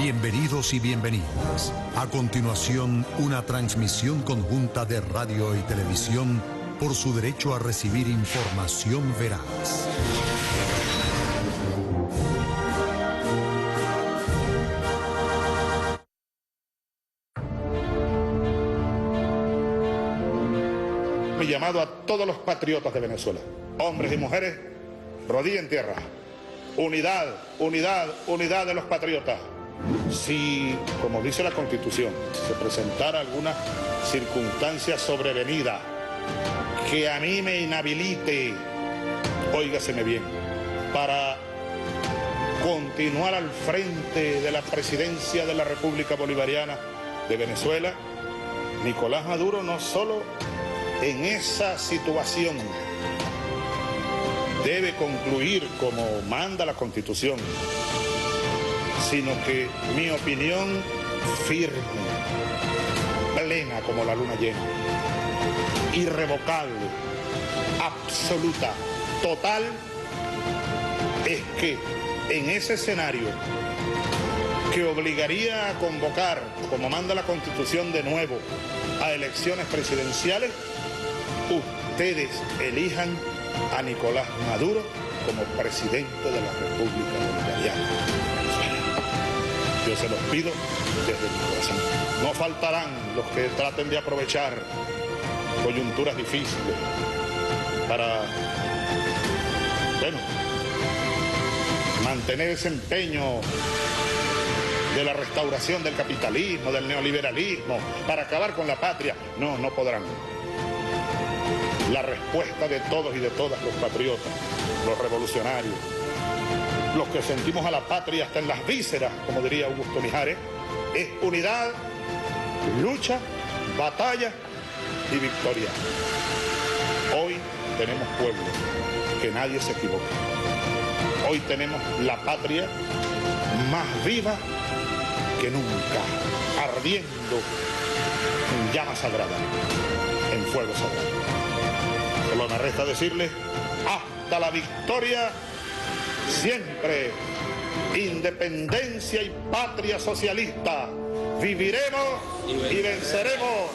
Bienvenidos y bienvenidas. A continuación, una transmisión conjunta de radio y televisión por su derecho a recibir información veraz. Mi llamado a todos los patriotas de Venezuela, hombres y mujeres, rodilla en tierra. Unidad, unidad, unidad de los patriotas. Si, como dice la Constitución, se presentara alguna circunstancia sobrevenida que a mí me inhabilite, óigaseme bien, para continuar al frente de la presidencia de la República Bolivariana de Venezuela, Nicolás Maduro no solo en esa situación debe concluir como manda la Constitución, sino que mi opinión firme, plena como la luna llena, irrevocable, absoluta, total, es que en ese escenario que obligaría a convocar, como manda la Constitución de nuevo, a elecciones presidenciales, ustedes elijan a Nicolás Maduro como presidente de la República Bolivariana de Venezuela. Yo se los pido desde mi corazón. No faltarán los que traten de aprovechar coyunturas difíciles para, bueno, mantener ese empeño de la restauración del capitalismo, del neoliberalismo, para acabar con la patria. No, no podrán. La respuesta de todos y de todas los patriotas, los revolucionarios, los que sentimos a la patria hasta en las vísceras, como diría Augusto Mijares, es unidad, lucha, batalla y victoria. Hoy tenemos pueblo, que nadie se equivoque. Hoy tenemos la patria más viva que nunca, ardiendo en llama sagrada, en fuego sagrado. Solo me resta decirles, hasta la victoria, siempre, independencia y patria socialista. Viviremos y venceremos.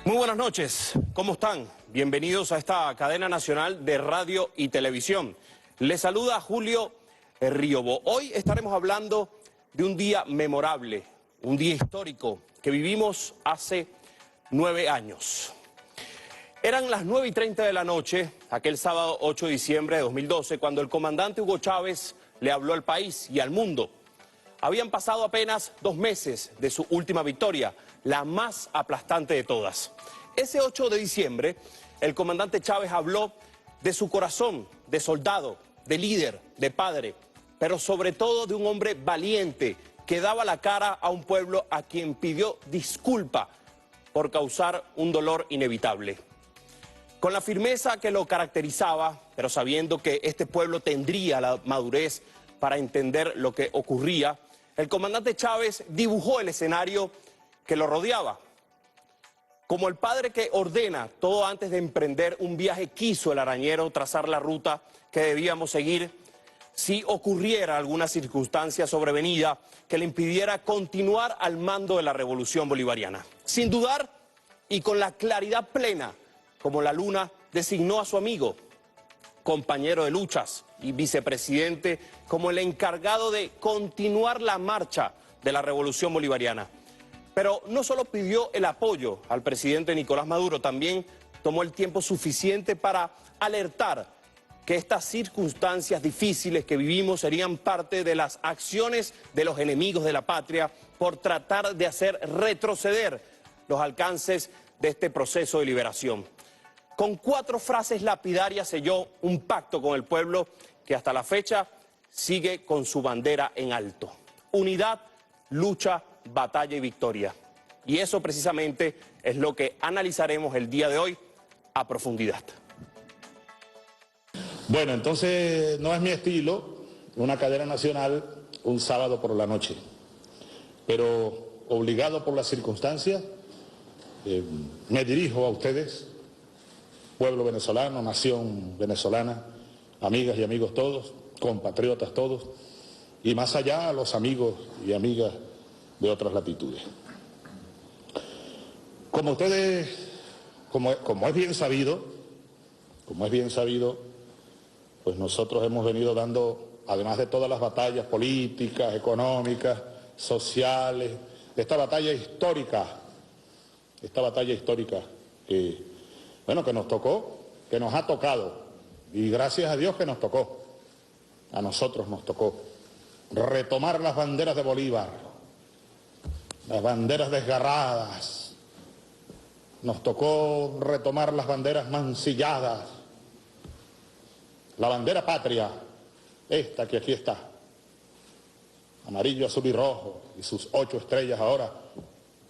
Muy buenas noches, ¿cómo están? Bienvenidos a esta cadena nacional de radio y televisión. Les saluda Julio Ríobo. Hoy estaremos hablando de un día memorable, un día histórico que vivimos hace 9 años. Eran las 9:30 de la noche, aquel sábado 8 de diciembre de 2012, cuando el comandante Hugo Chávez le habló al país y al mundo. Habían pasado apenas 2 meses de su última victoria, la más aplastante de todas. Ese 8 de diciembre, el comandante Chávez habló de su corazón, de soldado, de líder, de padre, pero sobre todo de un hombre valiente que daba la cara a un pueblo a quien pidió disculpa por causar un dolor inevitable. Con la firmeza que lo caracterizaba, pero sabiendo que este pueblo tendría la madurez para entender lo que ocurría, el comandante Chávez dibujó el escenario que lo rodeaba. Como el padre que ordena todo antes de emprender un viaje, quiso el arañero trazar la ruta que debíamos seguir si ocurriera alguna circunstancia sobrevenida que le impidiera continuar al mando de la revolución bolivariana. Sin dudar y con la claridad plena, como la luna, designó a su amigo, compañero de luchas y vicepresidente como el encargado de continuar la marcha de la revolución bolivariana. Pero no solo pidió el apoyo al presidente Nicolás Maduro, también tomó el tiempo suficiente para alertar que estas circunstancias difíciles que vivimos serían parte de las acciones de los enemigos de la patria por tratar de hacer retroceder los alcances de este proceso de liberación. Con 4 frases lapidarias selló un pacto con el pueblo que hasta la fecha sigue con su bandera en alto. Unidad, lucha, batalla y victoria. Y eso precisamente es lo que analizaremos el día de hoy a profundidad. Bueno, entonces no es mi estilo una cadena nacional un sábado por la noche, pero obligado por las circunstancias, me dirijo a ustedes, pueblo venezolano, nación venezolana, amigas y amigos todos, compatriotas todos, y más allá a los amigos y amigas de otras latitudes. Como ustedes, como es bien sabido, pues nosotros hemos venido dando, además de todas las batallas políticas, económicas, sociales, esta batalla histórica que, bueno, que nos tocó, que nos ha tocado, y gracias a Dios que nos tocó, a nosotros nos tocó, retomar las banderas de Bolívar, las banderas desgarradas, nos tocó retomar las banderas mancilladas, la bandera patria, esta que aquí está, amarillo, azul y rojo, y sus 8 estrellas ahora,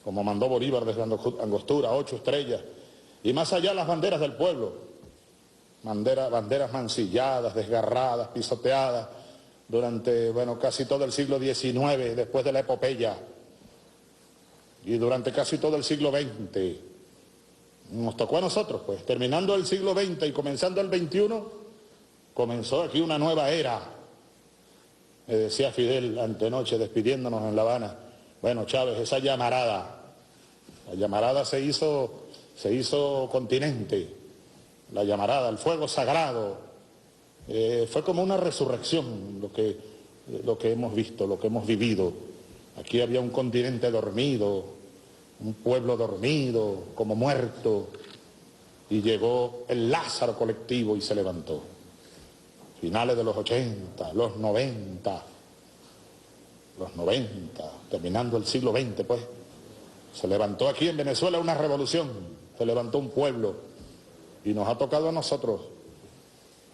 como mandó Bolívar desde Angostura, 8 estrellas, y más allá las banderas del pueblo, banderas mancilladas, desgarradas, pisoteadas, durante, bueno, casi todo el siglo XIX, después de la epopeya, y durante casi todo el siglo XX. Nos tocó a nosotros, pues, terminando el siglo XX y comenzando el XXI, comenzó aquí una nueva era. Me decía Fidel antenoche, despidiéndonos en La Habana, bueno, Chávez, esa llamarada, la llamarada se hizo continente, la llamarada, el fuego sagrado, fue como una resurrección lo que hemos visto, lo que hemos vivido. Aquí había un continente dormido, un pueblo dormido, como muerto, y llegó el Lázaro colectivo y se levantó. Finales de los 80, los 90, terminando el siglo XX, pues, se levantó aquí en Venezuela una revolución, se levantó un pueblo, y nos ha tocado a nosotros,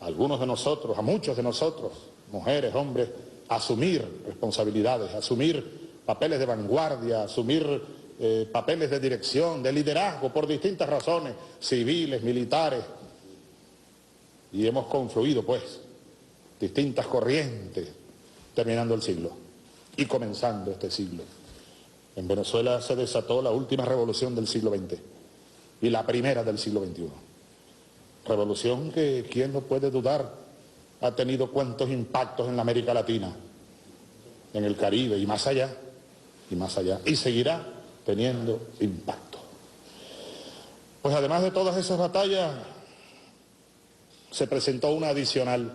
a algunos de nosotros, a muchos de nosotros, mujeres, hombres, asumir responsabilidades, asumir papeles de vanguardia, asumir papeles de dirección, de liderazgo, por distintas razones, civiles, militares, y hemos confluido, pues, distintas corrientes, terminando el siglo y comenzando este siglo. En Venezuela se desató la última revolución del siglo XX y la primera del siglo XXI. Revolución que, ¿quién no puede dudar?, ha tenido cuantos impactos en la América Latina, en el Caribe y más allá, y seguirá teniendo impacto. Pues además de todas esas batallas, se presentó una adicional,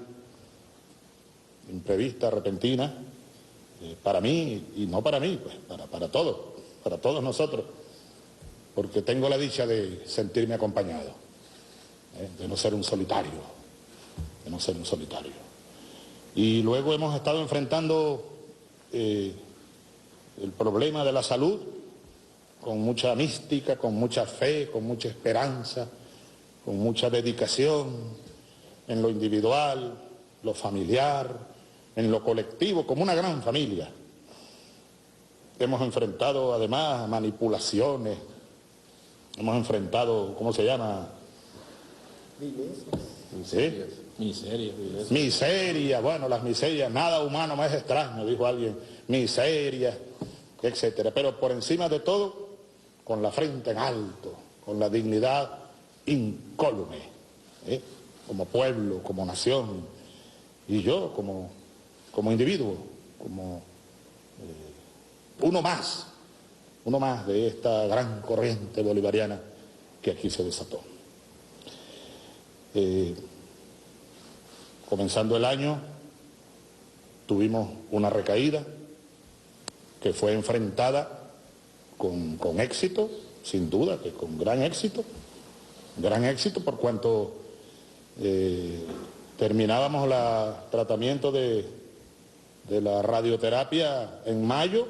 imprevista, repentina, para mí, y no para mí, pues para todos nosotros, porque tengo la dicha de sentirme acompañado, de no ser un solitario, Y luego hemos estado enfrentando el problema de la salud, con mucha mística, con mucha fe, con mucha esperanza, con mucha dedicación en lo individual, lo familiar, en lo colectivo, como una gran familia. Hemos enfrentado además manipulaciones, hemos enfrentado, ¿cómo se llama? ¿Sí? Miseria, bueno, las miserias, nada humano más extraño, dijo alguien, miseria, etcétera. Pero por encima de todo, con la frente en alto, con la dignidad incólume, como pueblo, como nación, y yo como individuo, como uno más de esta gran corriente bolivariana que aquí se desató. Comenzando el año, tuvimos una recaída que fue enfrentada con éxito, sin duda, que con gran éxito por cuanto terminábamos el tratamiento de la radioterapia en mayo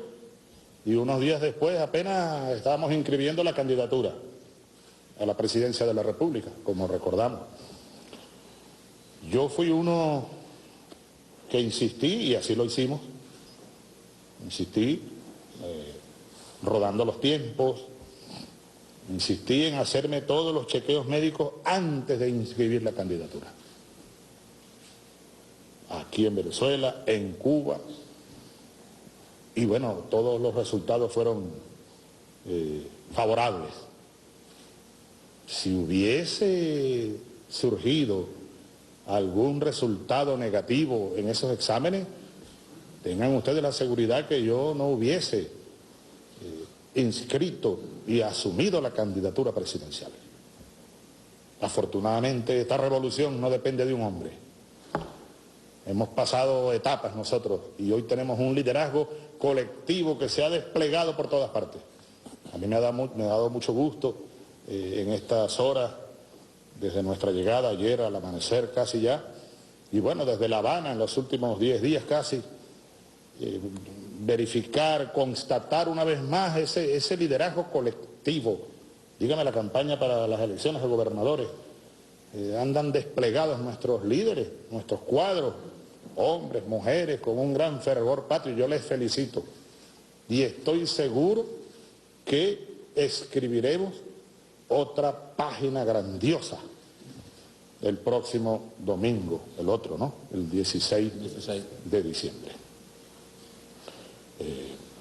y unos días después apenas estábamos inscribiendo la candidatura a la presidencia de la República, como recordamos. Yo fui uno que insistí, y así lo hicimos, rodando los tiempos, insistí en hacerme todos los chequeos médicos antes de inscribir la candidatura. Aquí en Venezuela, en Cuba, y bueno, todos los resultados fueron favorables. Si hubiese surgido algún resultado negativo en esos exámenes, tengan ustedes la seguridad que yo no hubiese inscrito y asumido la candidatura presidencial. Afortunadamente esta revolución no depende de un hombre. Hemos pasado etapas nosotros y hoy tenemos un liderazgo colectivo que se ha desplegado por todas partes. A mí me ha dado mucho gusto en estas horas, desde nuestra llegada ayer al amanecer casi ya, y bueno, desde La Habana en los últimos 10 días casi, verificar, constatar una vez más ese liderazgo colectivo. Dígame, la campaña para las elecciones de gobernadores, andan desplegados nuestros líderes, nuestros cuadros, hombres, mujeres, con un gran fervor patrio. Yo les felicito y estoy seguro que escribiremos otra página grandiosa el próximo domingo, el otro, ¿no? El 16 de diciembre.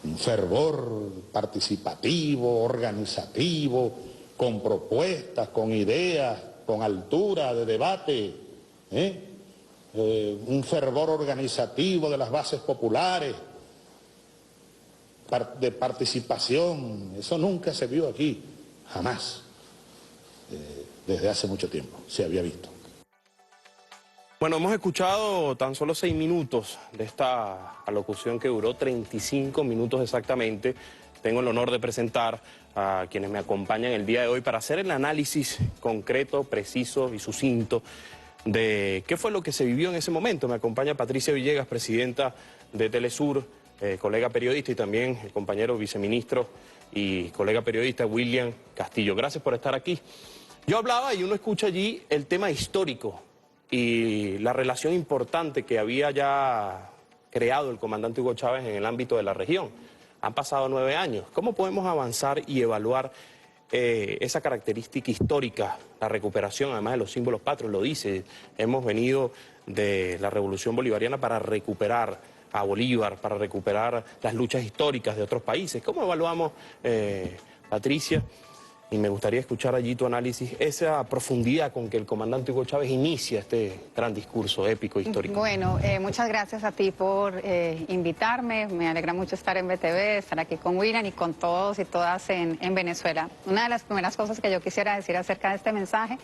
Un fervor participativo, organizativo, con propuestas, con ideas, con altura de debate, un fervor organizativo de las bases populares, de participación. Eso nunca se vio aquí, jamás, desde hace mucho tiempo se había visto. Bueno, hemos escuchado tan solo 6 minutos de esta alocución que duró 35 minutos exactamente. Tengo el honor de presentar a quienes me acompañan el día de hoy para hacer el análisis concreto, preciso y sucinto de qué fue lo que se vivió en ese momento. Me acompaña Patricia Villegas, presidenta de Telesur, colega periodista, y también el compañero viceministro y colega periodista William Castillo. Gracias por estar aquí. Yo hablaba y uno escucha allí el tema histórico y la relación importante que había ya creado el comandante Hugo Chávez en el ámbito de la región. Han pasado 9 años. ¿Cómo podemos avanzar y evaluar esa característica histórica, la recuperación además de los símbolos patrios? Lo dice, hemos venido de la Revolución Bolivariana para recuperar a Bolívar, para recuperar las luchas históricas de otros países. ¿Cómo evaluamos, Patricia? Y me gustaría escuchar allí tu análisis, esa profundidad con que el comandante Hugo Chávez inicia este gran discurso épico histórico. Bueno, muchas gracias a ti por invitarme. Me alegra mucho estar en BTV, estar aquí con William y con todos y todas en Venezuela. Una de las primeras cosas que yo quisiera decir acerca de este mensaje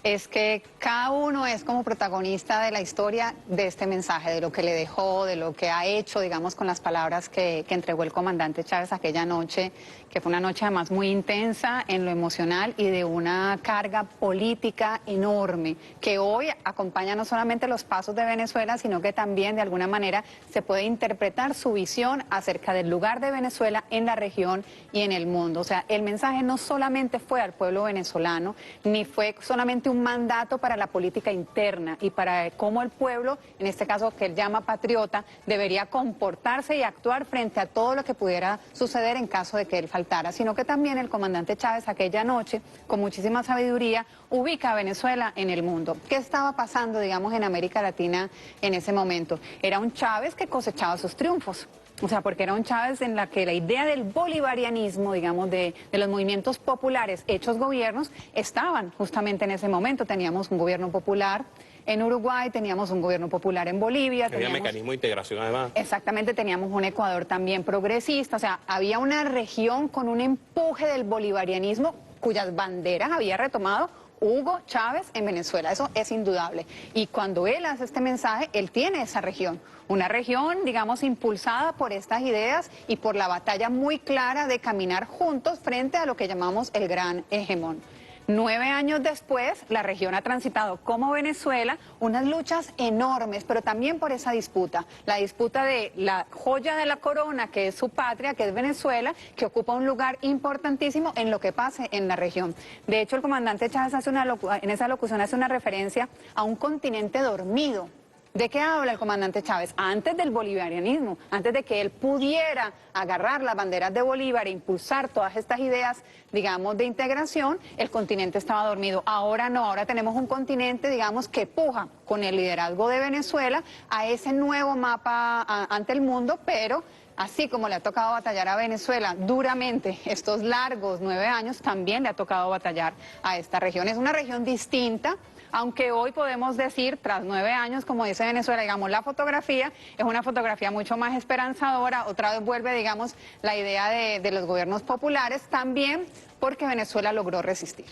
es que cada uno es como protagonista de la historia de este mensaje, de lo que le dejó, de lo que ha hecho, digamos, con las palabras que entregó el comandante Chávez aquella noche, que fue una noche además muy intensa en lo emocional y de una carga política enorme, que hoy acompaña no solamente los pasos de Venezuela, sino que también de alguna manera se puede interpretar su visión acerca del lugar de Venezuela en la región y en el mundo. O sea, el mensaje no solamente fue al pueblo venezolano, ni fue solamente un mandato para la política interna y para cómo el pueblo, en este caso que él llama patriota, debería comportarse y actuar frente a todo lo que pudiera suceder en caso de que él faltara, sino que también el comandante Chávez aquella noche, con muchísima sabiduría, ubica a Venezuela en el mundo. ¿Qué estaba pasando, digamos, en América Latina en ese momento? Era un Chávez que cosechaba sus triunfos. O sea, porque era un Chávez en la que la idea del bolivarianismo, digamos, de los movimientos populares hechos gobiernos, estaban justamente en ese momento. Teníamos un gobierno popular en Uruguay, teníamos un gobierno popular en Bolivia. Había mecanismo de integración además. Exactamente, teníamos un Ecuador también progresista. O sea, había una región con un empuje del bolivarianismo cuyas banderas había retomado Hugo Chávez en Venezuela, eso es indudable. Y cuando él hace este mensaje, él tiene esa región, una región, digamos, impulsada por estas ideas y por la batalla muy clara de caminar juntos frente a lo que llamamos el gran hegemón. 9 años después, la región ha transitado como Venezuela unas luchas enormes, pero también por esa disputa, la disputa de la joya de la corona, que es su patria, que es Venezuela, que ocupa un lugar importantísimo en lo que pase en la región. De hecho, el comandante Chávez en esa locución hace una referencia a un continente dormido. ¿De qué habla el comandante Chávez? Antes del bolivarianismo, antes de que él pudiera agarrar las banderas de Bolívar e impulsar todas estas ideas, digamos, de integración, el continente estaba dormido. Ahora no, ahora tenemos un continente, digamos, que puja con el liderazgo de Venezuela a ese nuevo mapa ante el mundo, pero así como le ha tocado batallar a Venezuela duramente estos largos 9 años, también le ha tocado batallar a esta región. Es una región distinta, aunque hoy podemos decir, tras 9 años, como dice Venezuela, digamos, la fotografía es una fotografía mucho más esperanzadora. Otra vez vuelve, digamos, la idea de los gobiernos populares, también porque Venezuela logró resistir.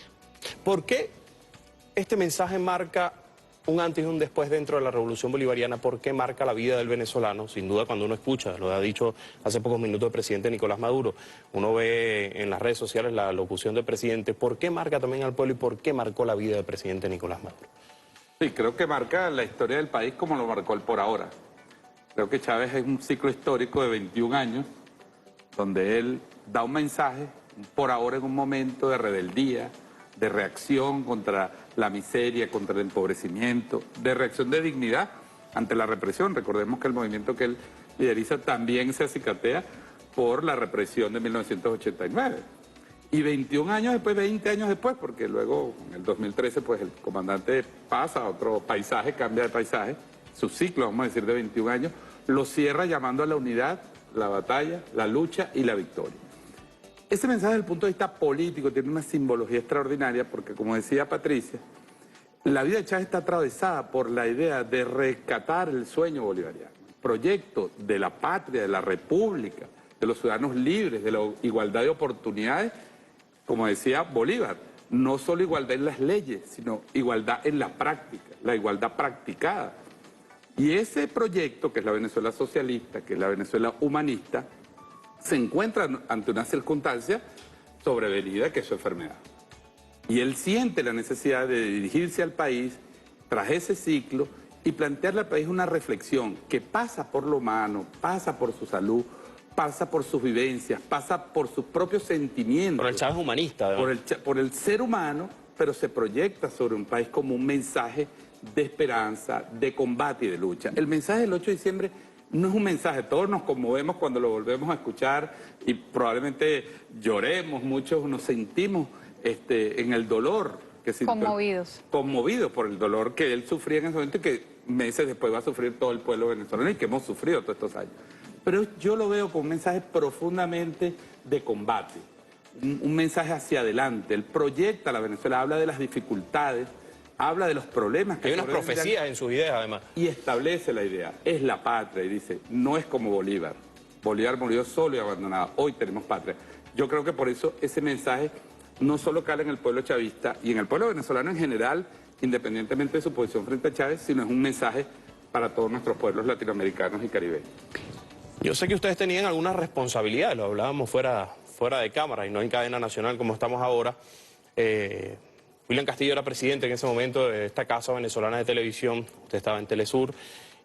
¿Por qué este mensaje marca un antes y un después dentro de la revolución bolivariana? ¿Por qué marca la vida del venezolano? Sin duda, cuando uno escucha, lo ha dicho hace pocos minutos el presidente Nicolás Maduro, uno ve en las redes sociales la locución del presidente. ¿Por qué marca también al pueblo y por qué marcó la vida del presidente Nicolás Maduro? Sí, creo que marca la historia del país como lo marcó el por ahora. Creo que Chávez es un ciclo histórico de 21 años, donde él da un mensaje, un por ahora en un momento de rebeldía, de reacción contra la miseria, contra el empobrecimiento, de reacción de dignidad ante la represión. Recordemos que el movimiento que él lideriza también se acicatea por la represión de 1989. Y 21 años después, 20 años después, porque luego en el 2013 pues el comandante pasa a otro paisaje, cambia de paisaje, su ciclo, vamos a decir, de 21 años, lo cierra llamando a la unidad, la batalla, la lucha y la victoria. Ese mensaje desde el punto de vista político tiene una simbología extraordinaria porque, como decía Patricia, la vida de Chávez está atravesada por la idea de rescatar el sueño bolivariano, el proyecto de la patria, de la república, de los ciudadanos libres, de la igualdad de oportunidades, como decía Bolívar, no solo igualdad en las leyes, sino igualdad en la práctica, la igualdad practicada. Y ese proyecto, que es la Venezuela socialista, que es la Venezuela humanista, se encuentra ante una circunstancia sobrevenida que es su enfermedad. Y él siente la necesidad de dirigirse al país tras ese ciclo y plantearle al país una reflexión que pasa por lo humano, pasa por su salud, pasa por sus vivencias, pasa por sus propios sentimientos. Por el Chávez humanista. Por el ser humano, pero se proyecta sobre un país como un mensaje de esperanza, de combate y de lucha. El mensaje del 8 de diciembre no es un mensaje, todos nos conmovemos cuando lo volvemos a escuchar y probablemente lloremos, muchos nos sentimos en el dolor. Conmovidos. Conmovidos por el dolor que él sufría en ese momento y que meses después va a sufrir todo el pueblo venezolano y que hemos sufrido todos estos años. Pero yo lo veo como un mensaje profundamente de combate, un mensaje hacia adelante. Él proyecta a la Venezuela, habla de las dificultades, habla de los problemas que hay unas profecías en sus ideas, además. Y establece la idea, es la patria, y dice, no es como Bolívar. Bolívar murió solo y abandonado, hoy tenemos patria. Yo creo que por eso ese mensaje no solo cala en el pueblo chavista y en el pueblo venezolano en general, independientemente de su posición frente a Chávez, sino es un mensaje para todos nuestros pueblos latinoamericanos y caribeños. Yo sé que ustedes tenían algunas responsabilidades, lo hablábamos fuera de cámara y no en cadena nacional como estamos ahora. William Castillo era presidente en ese momento de esta casa venezolana de televisión, usted estaba en Telesur,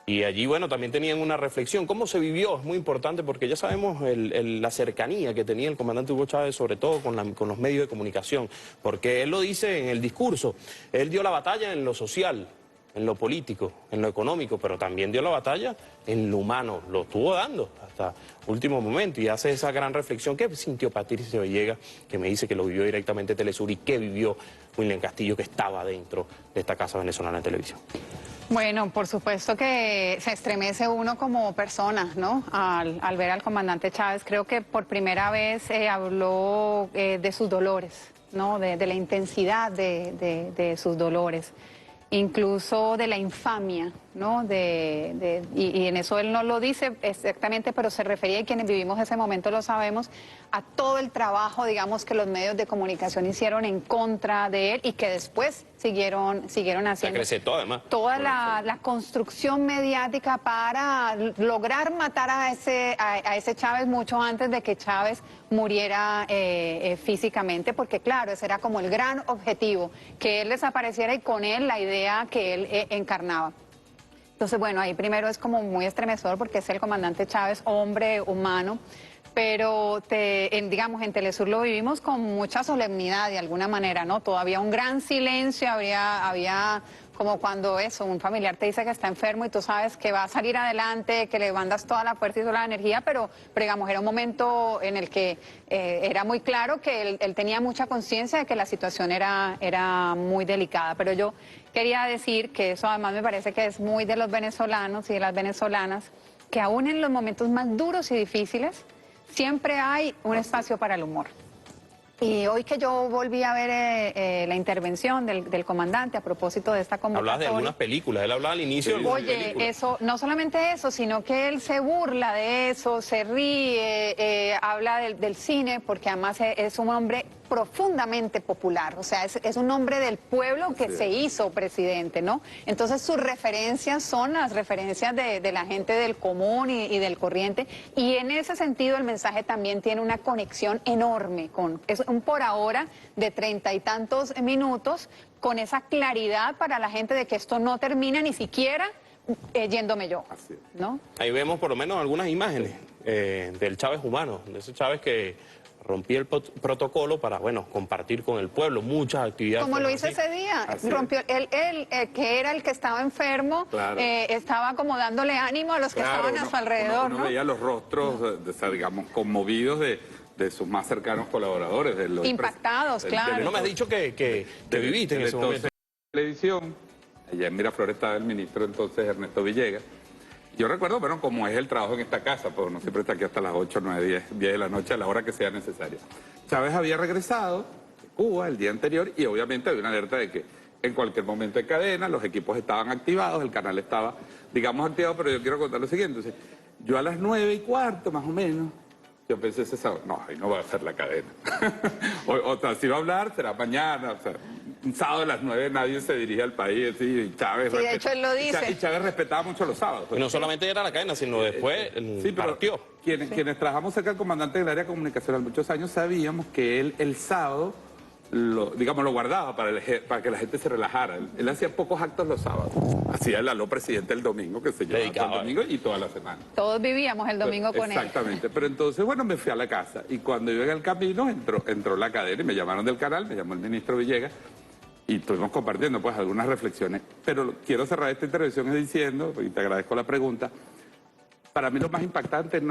y allí, bueno, también tenían una reflexión. ¿Cómo se vivió? Es muy importante porque ya sabemos la cercanía que tenía el comandante Hugo Chávez, sobre todo con los medios de comunicación, porque él lo dice en el discurso, él dio la batalla en lo social, en lo político, en lo económico, pero también dio la batalla en lo humano, lo estuvo dando hasta último momento y hace esa gran reflexión. ¿Qué sintió Patricia Villegas, que me dice que lo vivió directamente Telesur, y qué vivió William Castillo, que estaba dentro de esta casa venezolana de televisión? Bueno, por supuesto que se estremece uno como persona, ¿no? Al ver al comandante Chávez. Creo que por primera vez habló de sus dolores, ¿no? De la intensidad de sus dolores. Incluso de la infamia, ¿no? Y en eso él no lo dice exactamente, pero se refería, y quienes vivimos ese momento lo sabemos, a todo el trabajo, digamos, que los medios de comunicación hicieron en contra de él y que después siguieron haciendo. Se acrecentó, además. Toda la construcción mediática para lograr matar a ese Chávez mucho antes de que Chávez muriera físicamente, porque claro, ese era como el gran objetivo, que él desapareciera y con él la idea que él encarnaba. Entonces, bueno, ahí primero es como muy estremecedor porque es el comandante Chávez, hombre humano, pero digamos, en Telesur lo vivimos con mucha solemnidad de alguna manera, ¿no? Todavía un gran silencio, había como cuando un familiar te dice que está enfermo y tú sabes que va a salir adelante, que le mandas toda la fuerza y toda la energía, pero digamos, era un momento en el que era muy claro que él tenía mucha conciencia de que la situación era muy delicada. Pero yo quería decir que eso además me parece que es muy de los venezolanos y de las venezolanas, que aún en los momentos más duros y difíciles, siempre hay un espacio para el humor. Y hoy que yo volví a ver la intervención del comandante a propósito de esta convocatoria... Hablas de algunas películas, él hablaba al inicio de algunas películas. Oye, eso, no solamente eso, sino que él se burla de eso, se ríe, habla del cine, porque además es un hombre profundamente popular, o sea, es un hombre del pueblo que se hizo presidente, ¿no? Entonces sus referencias son las referencias de la gente del común y del corriente, y en ese sentido el mensaje también tiene una conexión enorme es un por ahora de 30 y tantos minutos, con esa claridad para la gente de que esto no termina ni siquiera yéndome yo, ¿no? Ahí vemos por lo menos algunas imágenes del Chávez humano, de ese Chávez que rompía el protocolo para, bueno, compartir con el pueblo muchas actividades. Como lo hizo ese día, rompió, él que era el que estaba enfermo, claro, estaba como dándole ánimo a los que estaban a su alrededor, uno veía los rostros, digamos, conmovidos de sus más cercanos colaboradores. Impactados, claro. No me has dicho que viviste en ese momento. En televisión, allá en Miraflores estaba el ministro entonces, Ernesto Villegas. Yo recuerdo, bueno, como es el trabajo en esta casa, pues uno siempre está aquí hasta las 8, 9, 10 de la noche, a la hora que sea necesaria. Chávez había regresado de Cuba el día anterior y obviamente había una alerta de que en cualquier momento de cadena los equipos estaban activados, el canal estaba, digamos, activado, pero yo quiero contar lo siguiente. Entonces, yo a las 9:15, más o menos, yo pensé ese sábado, no, ahí no va a ser la cadena. o sea, si va a hablar, será mañana, o sea, un sábado a las 9 nadie se dirige al país, y Chávez... Sí, de hecho él lo dice. Y Chávez respetaba mucho los sábados. Y no solamente era la cadena, sino después partió. Quienes trabajamos cerca del comandante del área comunicacional muchos años sabíamos que él el sábado, lo guardaba para que la gente se relajara. Él hacía pocos actos los sábados. Hacía el aló presidente el domingo, que se llevaba todo el domingo y toda la semana. Todos vivíamos el domingo con él. Exactamente. Pero entonces, bueno, me fui a la casa y cuando iba en el camino entró la cadena y me llamaron del canal, me llamó el ministro Villegas y estuvimos compartiendo pues algunas reflexiones. Pero quiero cerrar esta intervención diciendo, y te agradezco la pregunta, para mí lo más impactante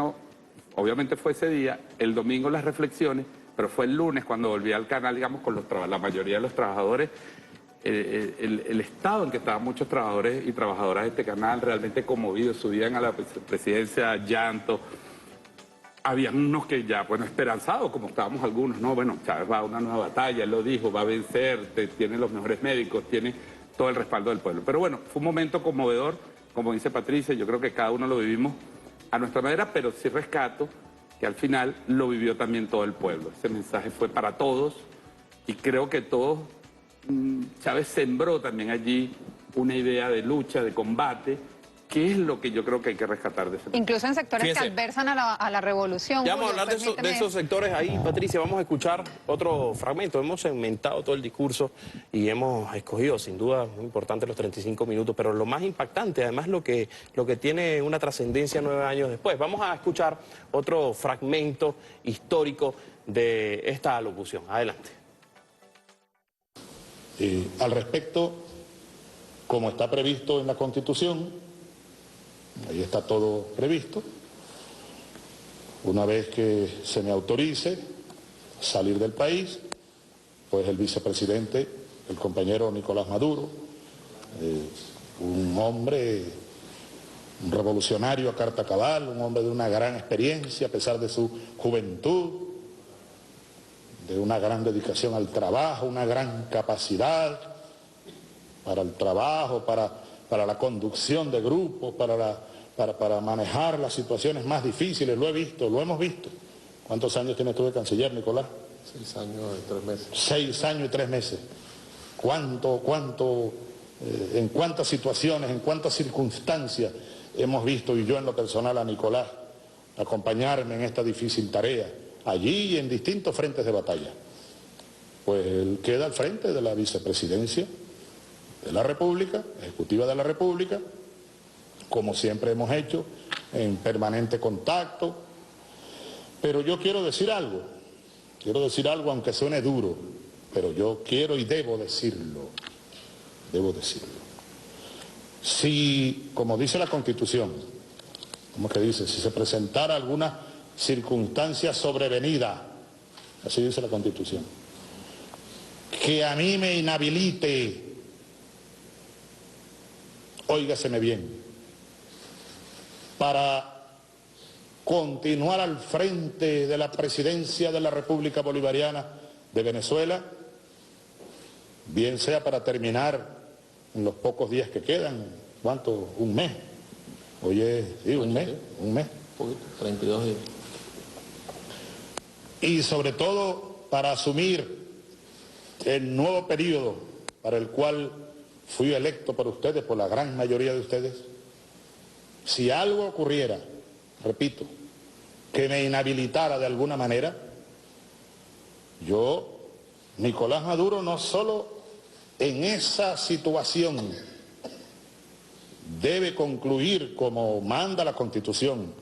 obviamente fue ese día, el domingo las reflexiones, pero fue el lunes cuando volví al canal, digamos, con la mayoría de los trabajadores, el estado en que estaban muchos trabajadores y trabajadoras de este canal, realmente conmovidos, subían a la presidencia, llanto. Habían unos que ya, bueno, esperanzados, como estábamos algunos, ¿no? Bueno, Chávez va a una nueva batalla, él lo dijo, va a vencer, tiene los mejores médicos, tiene todo el respaldo del pueblo. Pero bueno, fue un momento conmovedor, como dice Patricia, yo creo que cada uno lo vivimos a nuestra manera, pero sí rescato que al final lo vivió también todo el pueblo. Ese mensaje fue para todos y creo que todos, Chávez sembró también allí una idea de lucha, de combate, que es lo que yo creo que hay que rescatar de ese momento. Incluso en sectores que adversan a la revolución. Ya vamos a hablar de esos sectores ahí, Patricia. Vamos a escuchar otro fragmento. Hemos segmentado todo el discurso y hemos escogido, sin duda, muy importante los 35 minutos, pero lo más impactante, además, lo que tiene una trascendencia 9 años después. Vamos a escuchar otro fragmento histórico de esta alocución. Adelante. Al respecto, como está previsto en la Constitución, ahí está todo previsto. Una vez que se me autorice salir del país, pues el vicepresidente, el compañero Nicolás Maduro, un hombre, un revolucionario a carta cabal, un hombre de una gran experiencia a pesar de su juventud, de una gran dedicación al trabajo, una gran capacidad para el trabajo, para la conducción de grupos, para manejar las situaciones más difíciles. Lo he visto, lo hemos visto. ¿Cuántos años tienes tú de canciller, Nicolás? 6 años y 3 meses. 6 años y 3 meses. En cuántas situaciones, en cuántas circunstancias hemos visto, y yo en lo personal a Nicolás, acompañarme en esta difícil tarea, allí y en distintos frentes de batalla. Pues él queda al frente de la vicepresidencia de la República, ejecutiva de la República, como siempre hemos hecho, en permanente contacto. Pero yo quiero decir algo aunque suene duro, pero yo quiero y debo decirlo. Si, como dice la Constitución, como que dice, si se presentara alguna circunstancia sobrevenida, así dice la Constitución, que a mí me inhabilite, óigaseme bien, para continuar al frente de la presidencia de la República Bolivariana de Venezuela, bien sea para terminar en los pocos días que quedan, ¿cuánto? Un mes. Oye, sí, un mes. 32 días. Y sobre todo para asumir el nuevo periodo para el cual fui electo por ustedes, por la gran mayoría de ustedes. Si algo ocurriera, repito, que me inhabilitara de alguna manera, yo, Nicolás Maduro, no solo en esa situación debe concluir como manda la Constitución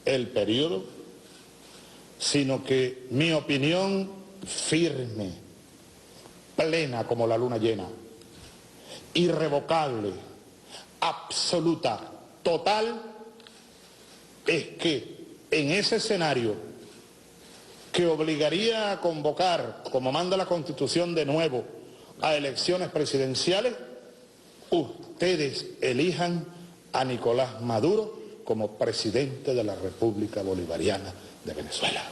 el periodo, sino que mi opinión firme, plena como la luna llena, irrevocable, absoluta, total, es que en ese escenario que obligaría a convocar, como manda la Constitución de nuevo, a elecciones presidenciales, ustedes elijan a Nicolás Maduro como presidente de la República Bolivariana de Venezuela.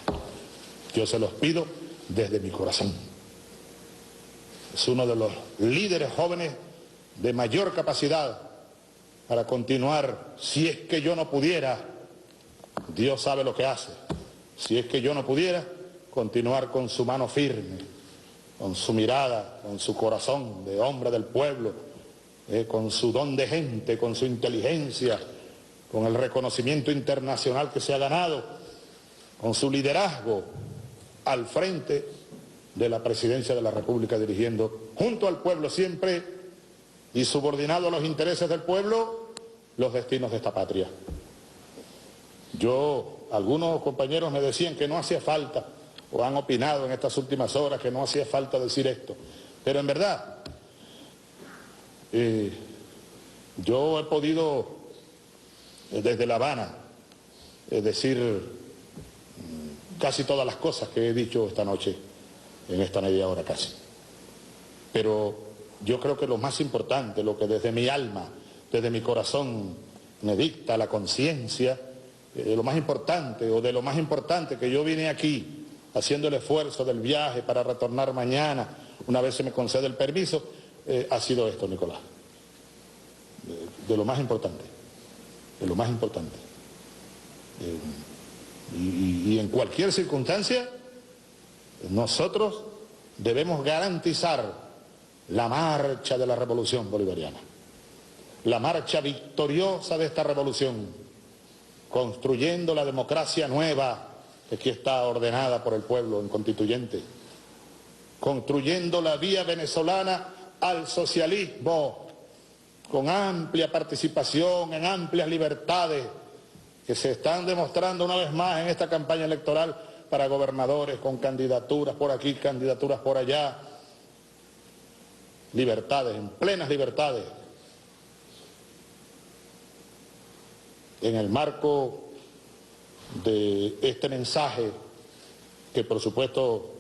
Yo se los pido desde mi corazón. Es uno de los líderes jóvenes de mayor capacidad para continuar. Si es que yo no pudiera, Dios sabe lo que hace, si es que yo no pudiera, continuar con su mano firme, con su mirada, con su corazón de hombre del pueblo, con su don de gente, con su inteligencia, con el reconocimiento internacional que se ha ganado, con su liderazgo al frente de la presidencia de la República, dirigiendo junto al pueblo siempre y subordinado a los intereses del pueblo los destinos de esta patria. Algunos compañeros me decían que no hacía falta, o han opinado en estas últimas horas que no hacía falta decir esto, pero en verdad yo he podido desde La Habana decir casi todas las cosas que he dicho esta noche, en esta media hora casi. Pero yo creo que lo más importante, lo que desde mi alma, desde mi corazón me dicta la conciencia, lo más importante, o de lo más importante que yo vine aquí haciendo el esfuerzo del viaje para retornar mañana, una vez se me concede el permiso, ha sido esto, Nicolás. De lo más importante, de lo más importante. Y en cualquier circunstancia, nosotros debemos garantizar la marcha de la revolución bolivariana, la marcha victoriosa de esta revolución, construyendo la democracia nueva que aquí está ordenada por el pueblo en constituyente, construyendo la vía venezolana al socialismo, con amplia participación, en amplias libertades, que se están demostrando una vez más en esta campaña electoral para gobernadores, con candidaturas por aquí, candidaturas por allá, libertades, en plenas libertades. En el marco de este mensaje, que por supuesto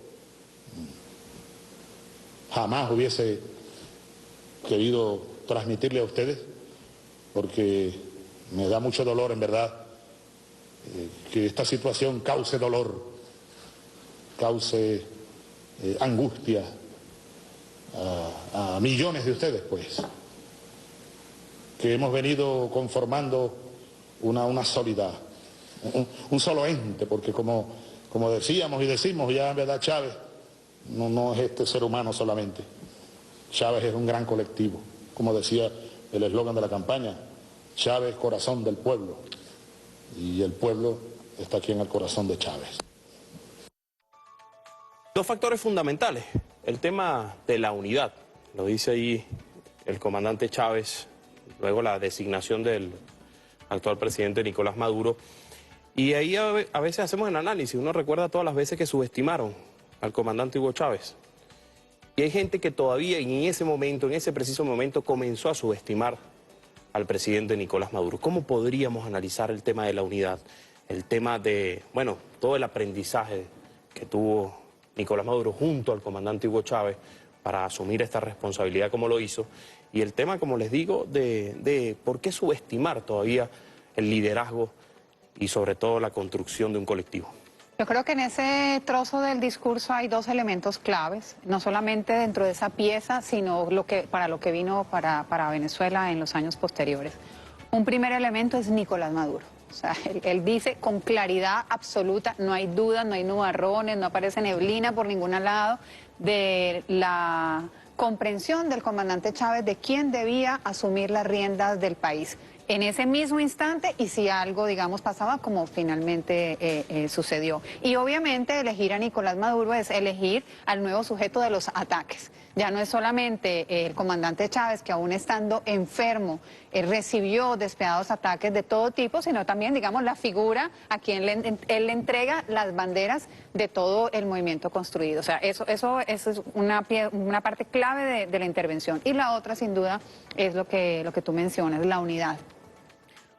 jamás hubiese querido transmitirle a ustedes, porque me da mucho dolor en verdad que esta situación cause dolor, cause angustia a millones de ustedes, pues, que hemos venido conformando una sólida, un solo ente, porque como decíamos y decimos ya, en verdad, Chávez no es este ser humano solamente. Chávez es un gran colectivo, como decía el eslogan de la campaña, Chávez, corazón del pueblo, y el pueblo está aquí en el corazón de Chávez. Dos factores fundamentales, el tema de la unidad, lo dice ahí el comandante Chávez, luego la designación del actual presidente Nicolás Maduro, y ahí a veces hacemos el análisis, uno recuerda todas las veces que subestimaron al comandante Hugo Chávez, y hay gente que todavía en ese momento, en ese preciso momento, comenzó a subestimar al presidente Nicolás Maduro. ¿Cómo podríamos analizar el tema de la unidad? El tema de, bueno, todo el aprendizaje que tuvo Nicolás Maduro junto al comandante Hugo Chávez para asumir esta responsabilidad como lo hizo, y el tema, como les digo, de por qué subestimar todavía el liderazgo y sobre todo la construcción de un colectivo. Yo creo que en ese trozo del discurso hay dos elementos claves, no solamente dentro de esa pieza, sino para lo que vino para Venezuela en los años posteriores. Un primer elemento es Nicolás Maduro. O sea, él dice con claridad absoluta, no hay dudas, no hay nubarrones, no aparece neblina por ningún lado, de la comprensión del comandante Chávez de quién debía asumir las riendas del país en ese mismo instante y si algo, digamos, pasaba como finalmente sucedió. Y obviamente elegir a Nicolás Maduro es elegir al nuevo sujeto de los ataques. Ya no es solamente el comandante Chávez, que aún estando enfermo recibió despiadados ataques de todo tipo, sino también, digamos, la figura a quien él le entrega las banderas de todo el movimiento construido. O sea, eso es una parte clave de la intervención. Y la otra, sin duda, es lo que tú mencionas, la unidad.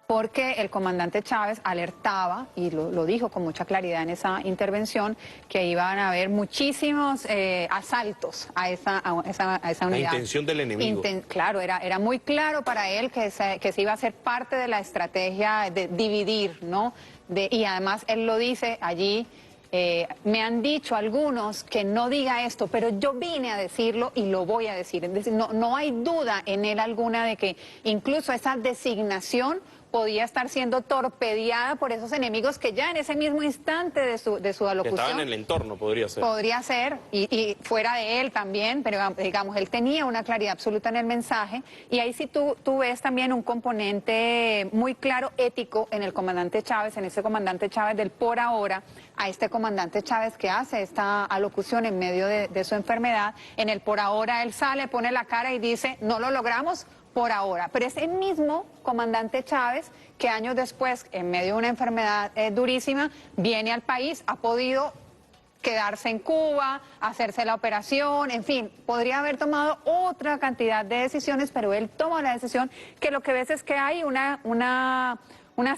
Porque el comandante Chávez alertaba, y lo dijo con mucha claridad en esa intervención, que iban a haber muchísimos asaltos a esa unidad. La intención del enemigo. Claro, era muy claro para él que se iba a ser parte de la estrategia de dividir, ¿no? Y además él lo dice allí, me han dicho algunos que no diga esto, pero yo vine a decirlo y lo voy a decir. Es decir, no hay duda en él alguna de que incluso esa designación podía estar siendo torpedeada por esos enemigos que ya en ese mismo instante de su alocución... Que estaban en el entorno, podría ser. Podría ser, y fuera de él también, pero digamos, él tenía una claridad absoluta en el mensaje, y ahí sí tú ves también un componente muy claro ético en el comandante Chávez, en ese comandante Chávez del por ahora, a este comandante Chávez que hace esta alocución en medio de su enfermedad. En el por ahora él sale, pone la cara y dice, no lo logramos por ahora, pero ese mismo comandante Chávez que años después, en medio de una enfermedad durísima, viene al país, ha podido quedarse en Cuba, hacerse la operación, en fin, podría haber tomado otra cantidad de decisiones, pero él toma la decisión que lo que ves es que hay una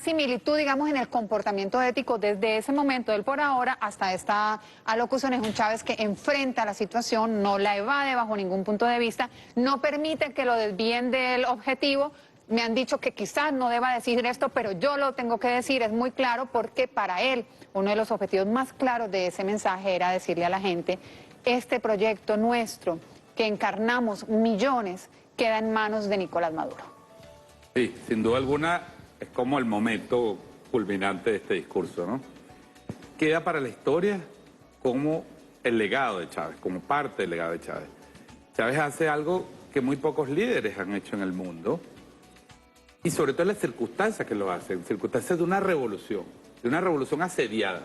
similitud, digamos, en el comportamiento ético desde ese momento del por ahora hasta esta alocución. Es un Chávez que enfrenta la situación, no la evade bajo ningún punto de vista, no permite que lo desvíen del objetivo. Me han dicho que quizás no deba decir esto, pero yo lo tengo que decir, es muy claro, porque para él uno de los objetivos más claros de ese mensaje era decirle a la gente, este proyecto nuestro, que encarnamos millones, queda en manos de Nicolás Maduro. Sí, sin duda alguna es como el momento culminante de este discurso, ¿no? Queda para la historia como el legado de Chávez, como parte del legado de Chávez. Chávez hace algo que muy pocos líderes han hecho en el mundo, y sobre todo en las circunstancias que lo hacen, circunstancias de una revolución asediada,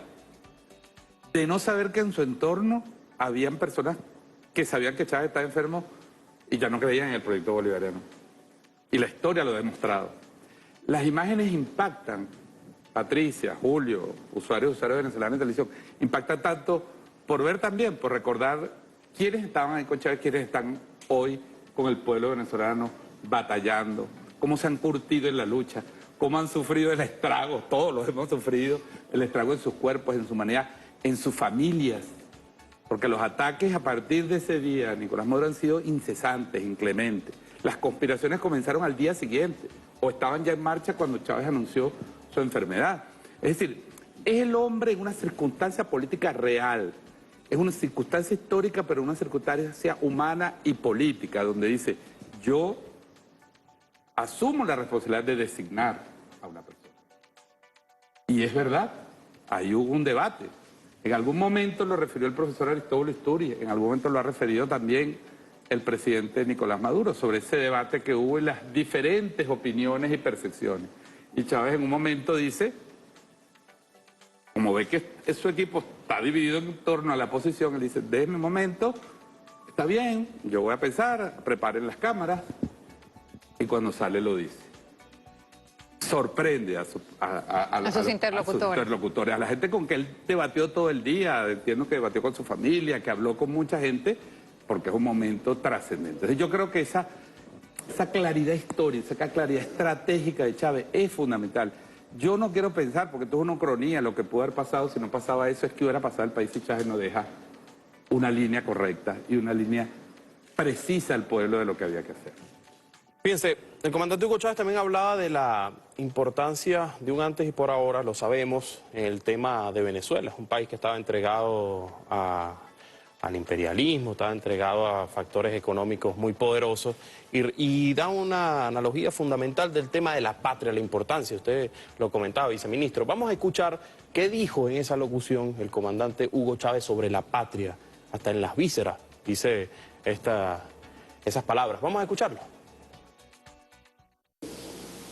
de no saber que en su entorno habían personas que sabían que Chávez estaba enfermo y ya no creían en el proyecto bolivariano. Y la historia lo ha demostrado. Las imágenes impactan, Patricia, Julio, usuarios venezolanos de televisión, impactan tanto por ver también, por recordar quiénes estaban ahí con Chávez, quiénes están hoy con el pueblo venezolano batallando, cómo se han curtido en la lucha, cómo han sufrido el estrago, todos los hemos sufrido, el estrago en sus cuerpos, en su humanidad, en sus familias. Porque los ataques a partir de ese día, Nicolás Maduro, han sido incesantes, inclementes. Las conspiraciones comenzaron al día siguiente, o estaban ya en marcha cuando Chávez anunció su enfermedad. Es decir, es el hombre en una circunstancia política real, es una circunstancia histórica, pero una circunstancia humana y política, donde dice, yo asumo la responsabilidad de designar a una persona. Y es verdad, ahí hubo un debate. En algún momento lo refirió el profesor Aristóbulo Isturi, en algún momento lo ha referido también el presidente Nicolás Maduro, sobre ese debate que hubo y las diferentes opiniones y percepciones. Y Chávez en un momento dice, como ve que su equipo está dividido en torno a la posición, él dice, déjenme un momento, está bien, yo voy a pensar, preparen las cámaras, y cuando sale lo dice. Sorprende a sus interlocutores, a la gente con que él debatió todo el día, entiendo que debatió con su familia, que habló con mucha gente, porque es un momento trascendente. Entonces yo creo que esa claridad histórica, esa claridad estratégica de Chávez es fundamental. Yo no quiero pensar, porque esto es una cronía, lo que pudo haber pasado si no pasaba eso, es que hubiera pasado el país si Chávez no deja una línea correcta y una línea precisa al pueblo de lo que había que hacer. Fíjense, el comandante Hugo Chávez también hablaba de la importancia de un antes y por ahora, lo sabemos, en el tema de Venezuela. Es un país que estaba entregado al imperialismo, estaba entregado a factores económicos muy poderosos y da una analogía fundamental del tema de la patria, la importancia. Usted lo comentaba, viceministro. Vamos a escuchar qué dijo en esa locución el comandante Hugo Chávez sobre la patria, hasta en las vísceras, dice esas palabras. Vamos a escucharlo.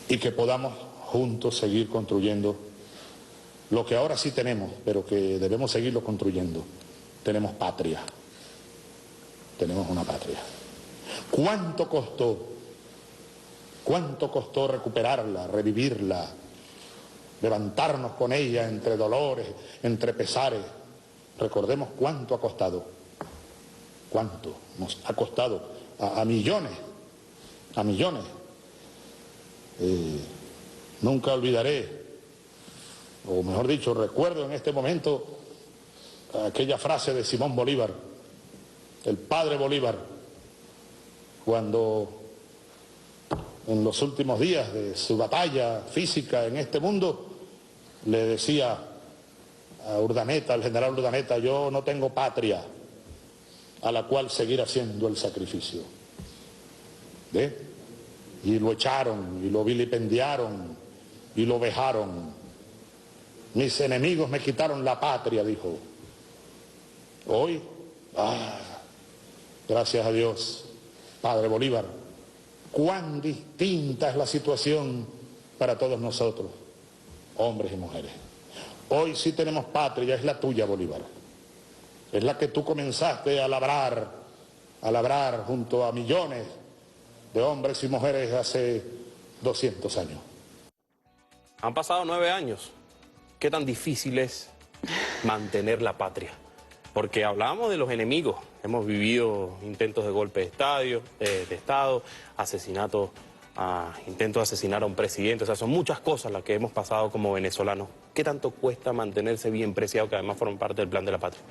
Y que podamos juntos seguir construyendo lo que ahora sí tenemos, pero que debemos seguirlo construyendo. Tenemos patria, tenemos una patria. ¿Cuánto costó recuperarla, revivirla, levantarnos con ella entre dolores, entre pesares? Recordemos cuánto ha costado, cuánto nos ha costado a millones, a millones. Nunca olvidaré, o mejor dicho, recuerdo en este momento aquella frase de Simón Bolívar, el padre Bolívar, cuando en los últimos días de su batalla física en este mundo le decía a Urdaneta, al general Urdaneta: yo no tengo patria a la cual seguir haciendo el sacrificio. ¿Ve? Y lo echaron, y lo vilipendiaron, y lo vejaron. Mis enemigos me quitaron la patria, dijo. Hoy, gracias a Dios, padre Bolívar, cuán distinta es la situación para todos nosotros, hombres y mujeres. Hoy sí tenemos patria, es la tuya, Bolívar. Es la que tú comenzaste a labrar junto a millones de hombres y mujeres hace 200 años. Han pasado 9 años. ¿Qué tan difícil es mantener la patria? Porque hablábamos de los enemigos. Hemos vivido intentos de golpe de Estado, asesinatos, intentos de asesinar a un presidente. O sea, son muchas cosas las que hemos pasado como venezolanos. ¿Qué tanto cuesta mantenerse bien preciado, que además forman parte del plan de la patria?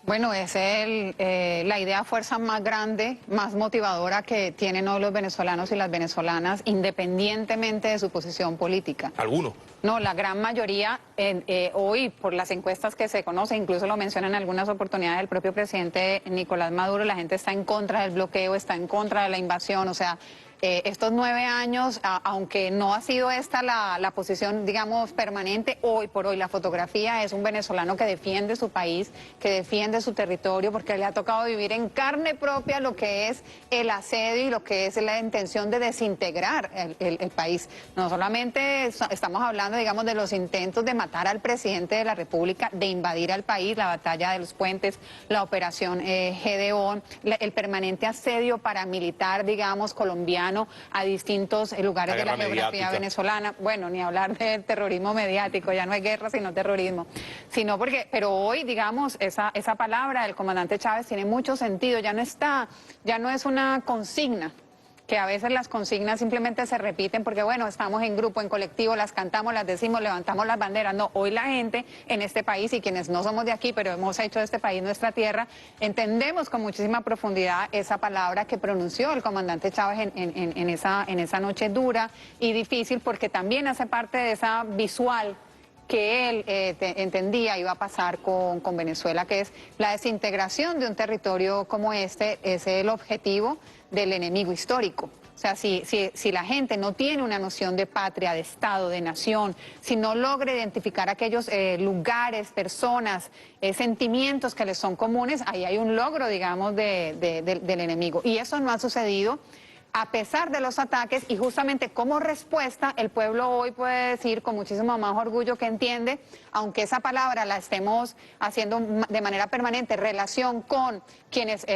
Bueno, es la idea fuerza más grande, más motivadora que tienen hoy los venezolanos y las venezolanas, independientemente de su posición política. ¿Alguno? No, la gran mayoría, hoy por las encuestas que se conocen, incluso lo mencionan en algunas oportunidades el propio presidente Nicolás Maduro, la gente está en contra del bloqueo, está en contra de la invasión, o sea, estos 9 años, aunque no ha sido esta la posición, digamos, permanente, hoy por hoy la fotografía es un venezolano que defiende su país, que defiende su territorio, porque le ha tocado vivir en carne propia lo que es el asedio y lo que es la intención de desintegrar el país. No solamente estamos hablando, digamos, de los intentos de matar al presidente de la República, de invadir al país, la batalla de los puentes, la operación Gedeón, el permanente asedio paramilitar, digamos, colombiano, a distintos lugares de la geografía venezolana. Bueno, ni hablar del terrorismo mediático, ya no hay guerra sino terrorismo. Pero hoy, digamos, esa palabra del comandante Chávez tiene mucho sentido, ya no es una consigna, que a veces las consignas simplemente se repiten porque, bueno, estamos en grupo, en colectivo, las cantamos, las decimos, levantamos las banderas. No, hoy la gente en este país, y quienes no somos de aquí, pero hemos hecho de este país nuestra tierra, entendemos con muchísima profundidad esa palabra que pronunció el comandante Chávez en esa noche dura y difícil, porque también hace parte de esa visual que él entendía iba a pasar con Venezuela, que es la desintegración de un territorio como este, es el objetivo del enemigo histórico. O sea, si la gente no tiene una noción de patria, de Estado, de nación, si no logra identificar aquellos lugares, personas, sentimientos que les son comunes, ahí hay un logro, digamos, del enemigo. Y eso no ha sucedido a pesar de los ataques, y justamente como respuesta el pueblo hoy puede decir con muchísimo más orgullo que entiende, aunque esa palabra la estemos haciendo de manera permanente, relación con quienes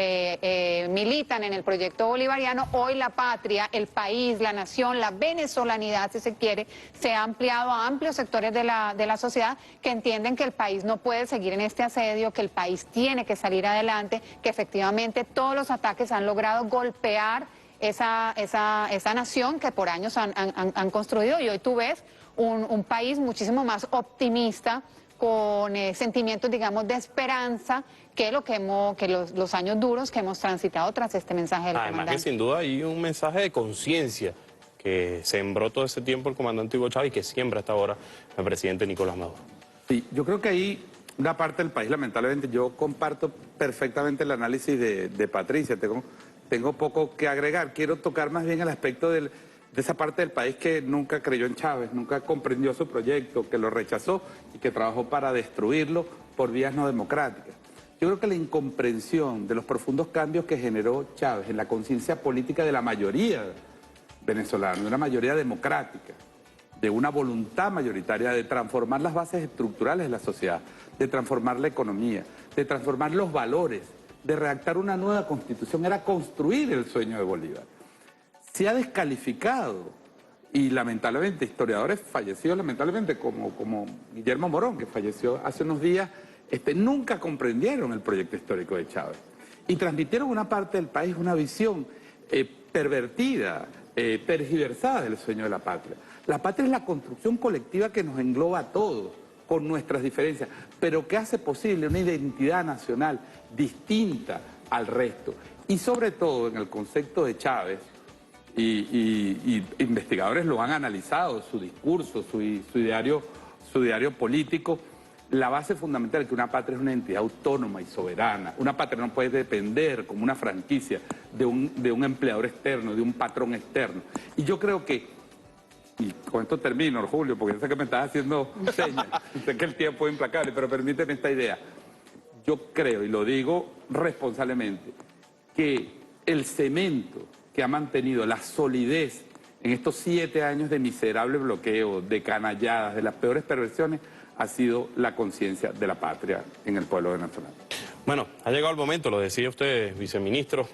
militan en el proyecto bolivariano, hoy la patria, el país, la nación, la venezolanidad, si se quiere, se ha ampliado a amplios sectores de la sociedad que entienden que el país no puede seguir en este asedio, que el país tiene que salir adelante, que efectivamente todos los ataques han logrado golpear esa nación que por años han construido, y hoy tú ves un país muchísimo más optimista, con sentimientos, digamos, de esperanza, que los años duros que hemos transitado tras este mensaje del comandante. Además que sin duda hay un mensaje de conciencia que sembró todo ese tiempo el comandante Hugo Chávez y que siembra hasta ahora el presidente Nicolás Maduro. Sí, yo creo que ahí una parte del país, lamentablemente, yo comparto perfectamente el análisis de Patricia, tengo poco que agregar, quiero tocar más bien el aspecto de esa parte del país que nunca creyó en Chávez, nunca comprendió su proyecto, que lo rechazó y que trabajó para destruirlo por vías no democráticas. Yo creo que la incomprensión de los profundos cambios que generó Chávez en la conciencia política de la mayoría venezolana, de una mayoría democrática, de una voluntad mayoritaria de transformar las bases estructurales de la sociedad, de transformar la economía, de transformar los valores, de redactar una nueva constitución, era construir el sueño de Bolívar. Se ha descalificado y lamentablemente historiadores fallecidos lamentablemente como Guillermo Morón, que falleció hace unos días, nunca comprendieron el proyecto histórico de Chávez y transmitieron a una parte del país una visión pervertida, tergiversada del sueño de la patria. La patria es la construcción colectiva que nos engloba a todos, con nuestras diferencias, pero que hace posible una identidad nacional distinta al resto. Y sobre todo en el concepto de Chávez, y investigadores lo han analizado, su discurso, su ideario político, la base fundamental es que una patria es una entidad autónoma y soberana. Una patria no puede depender como una franquicia de un empleador externo, de un patrón externo. Y yo creo que, y con esto termino, Julio, porque yo sé que me estás haciendo señas, sé que el tiempo es implacable, pero permíteme esta idea. Yo creo, y lo digo responsablemente, que el cemento que ha mantenido la solidez en estos 7 años de miserable bloqueo, de canalladas, de las peores perversiones, ha sido la conciencia de la patria en el pueblo venezolano. Bueno, ha llegado el momento, lo decía usted, viceministro,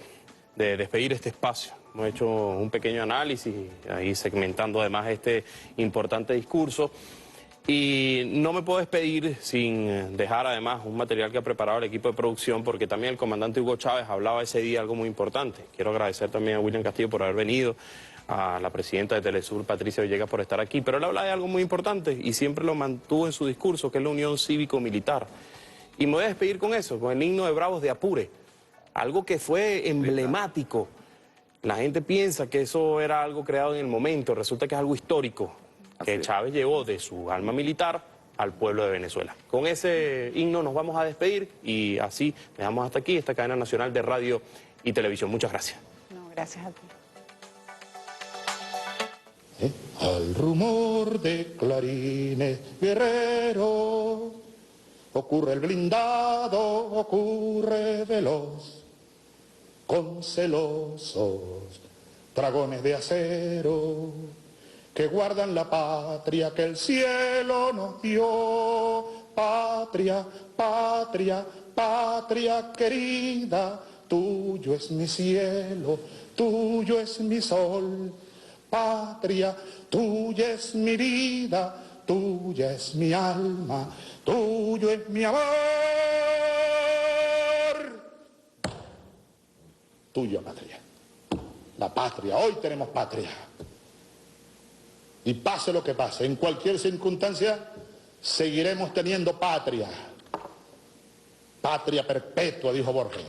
de despedir este espacio. Hemos hecho un pequeño análisis, ahí segmentando además este importante discurso. Y no me puedo despedir sin dejar además un material que ha preparado el equipo de producción, porque también el comandante Hugo Chávez hablaba ese día algo muy importante. Quiero agradecer también a William Castillo por haber venido, a la presidenta de Telesur, Patricia Villegas, por estar aquí. Pero él habla de algo muy importante y siempre lo mantuvo en su discurso, que es la unión cívico-militar. Y me voy a despedir con eso, con el himno de Bravos de Apure, algo que fue emblemático. La gente piensa que eso era algo creado en el momento, resulta que es algo histórico, que Chávez llevó de su alma militar al pueblo de Venezuela. Con ese himno nos vamos a despedir y así dejamos hasta aquí esta cadena nacional de radio y televisión. Muchas gracias. No, gracias a ti. Al rumor de clarines guerreros, ocurre el blindado, ocurre veloz, con celosos dragones de acero, que guardan la patria que el cielo nos dio. Patria, patria, patria querida, tuyo es mi cielo, tuyo es mi sol. Patria, tuya es mi vida, tuya es mi alma, tuyo es mi amor. Tuya patria, la patria, hoy tenemos patria. Y pase lo que pase, en cualquier circunstancia, seguiremos teniendo patria. Patria perpetua, dijo Borges.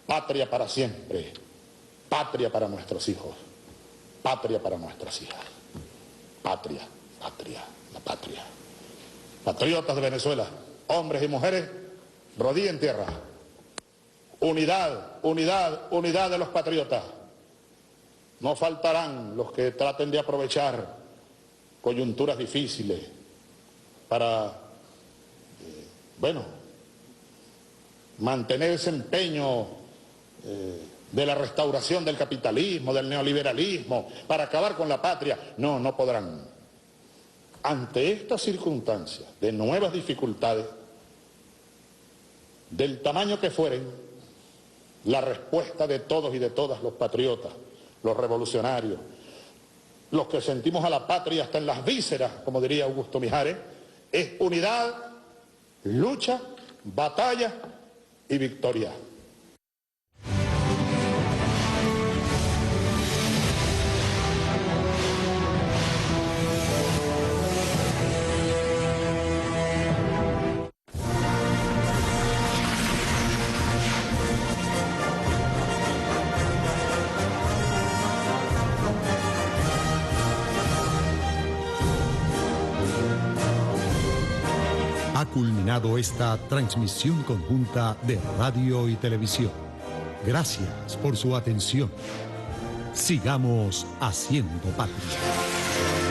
Patria para siempre. Patria para nuestros hijos. Patria para nuestras hijas. Patria, patria, la patria. Patriotas de Venezuela, hombres y mujeres, rodilla en tierra. Unidad, unidad, unidad de los patriotas. No faltarán los que traten de aprovechar coyunturas difíciles para, mantener ese empeño de la restauración del capitalismo, del neoliberalismo, para acabar con la patria. No, no podrán. Ante estas circunstancias de nuevas dificultades, del tamaño que fueren, la respuesta de todos y de todas los patriotas, los revolucionarios, los que sentimos a la patria hasta en las vísceras, como diría Augusto Mijares, es unidad, lucha, batalla y victoria. Ha culminado esta transmisión conjunta de radio y televisión. Gracias por su atención. Sigamos haciendo patria.